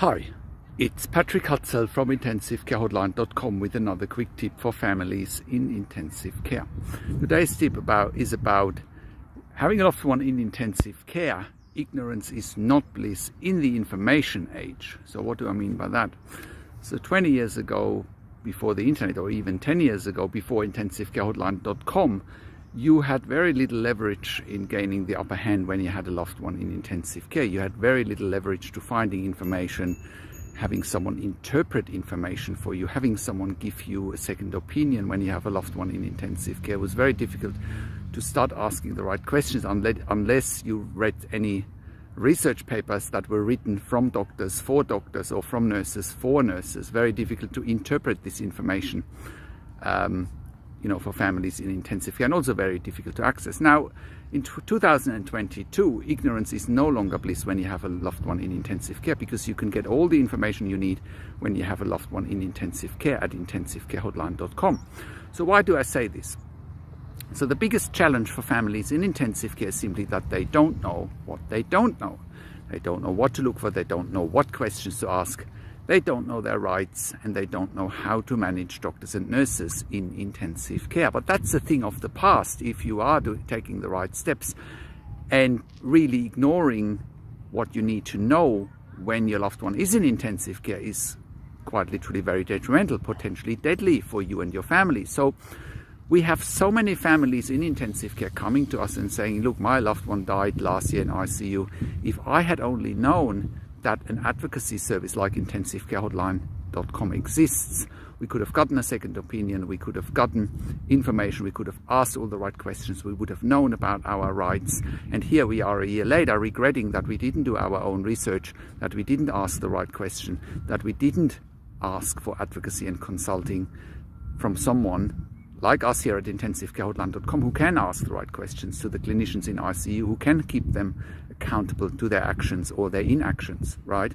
Hi, it's Patrick Hutzel from intensivecarehotline.com with another quick tip for families in intensive care. Today's tip is about having a loved one in intensive care. Ignorance is not bliss in the information age. So what do I mean by that? So 20 years ago, before the internet, or even 10 years ago, before intensivecarehotline.com, you had very little leverage in gaining the upper hand when you had a loved one in intensive care. You had very little leverage to finding information, having someone interpret information for you, having someone give you a second opinion when you have a loved one in intensive care. It was very difficult to start asking the right questions unless you read any research papers that were written from doctors for doctors or from nurses for nurses. Very difficult to interpret this information. For families in intensive care, and also very difficult to access. Now, in 2022, ignorance is no longer bliss when you have a loved one in intensive care, because you can get all the information you need when you have a loved one in intensive care at intensivecarehotline.com. So why do I say this? So the biggest challenge for families in intensive care is simply that they don't know what they don't know. They don't know what to look for, they don't know what questions to ask. They don't know their rights, and they don't know how to manage doctors and nurses in intensive care. But that's a thing of the past. If you are taking the right steps and really ignoring what you need to know when your loved one is in intensive care, is quite literally very detrimental, potentially deadly for you and your family. So we have so many families in intensive care coming to us and saying, look, my loved one died last year in ICU. If I had only known that an advocacy service like intensivecarehotline.com exists, we could have gotten a second opinion, we could have gotten information, we could have asked all the right questions, we would have known about our rights. And here we are a year later regretting that we didn't do our own research, that we didn't ask the right question, that we didn't ask for advocacy and consulting from someone like us here at intensivecarehotline.com, who can ask the right questions to the clinicians in ICU, who can keep them accountable to their actions or their inactions, right?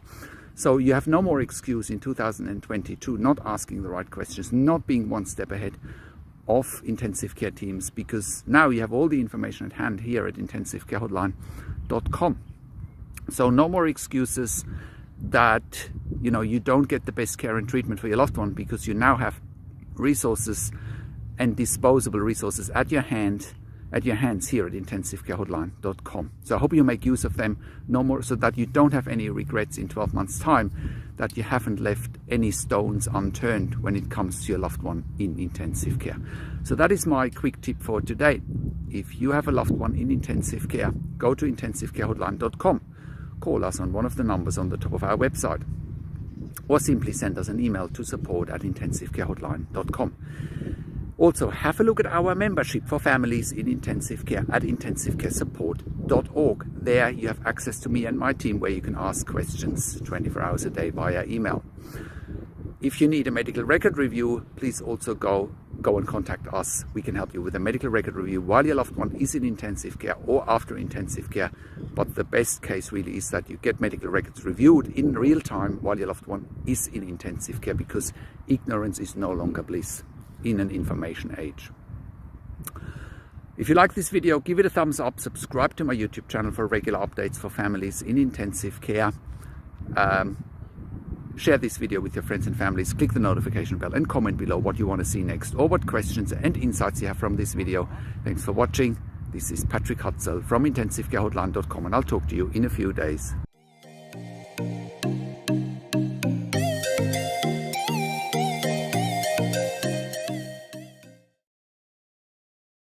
So you have no more excuse in 2022 not asking the right questions, not being one step ahead of intensive care teams, because now you have all the information at hand here at intensivecarehotline.com. So no more excuses that you don't get the best care and treatment for your loved one, because you now have resources and disposable resources at your hands here at intensivecarehotline.com. So I hope you make use of them no more, so that you don't have any regrets in 12 months time, that you haven't left any stones unturned when it comes to your loved one in intensive care. So that is my quick tip for today. If you have a loved one in intensive care, go to intensivecarehotline.com, call us on one of the numbers on the top of our website, or simply send us an email to support@intensivecarehotline.com. Also, have a look at our membership for families in intensive care at intensivecaresupport.org. There you have access to me and my team, where you can ask questions 24 hours a day via email. If you need a medical record review, please also go and contact us. We can help you with a medical record review while your loved one is in intensive care or after intensive care. But the best case really is that you get medical records reviewed in real time while your loved one is in intensive care, because ignorance is no longer bliss in an information age. If you like this video, give it a thumbs up, subscribe to my YouTube channel for regular updates for families in intensive care. Share this video with your friends and families, click the notification bell, and comment below what you want to see next, or what questions and insights you have from this video. Thanks for watching. This is Patrick Hutzel from intensivecarehotline.com, and I'll talk to you in a few days.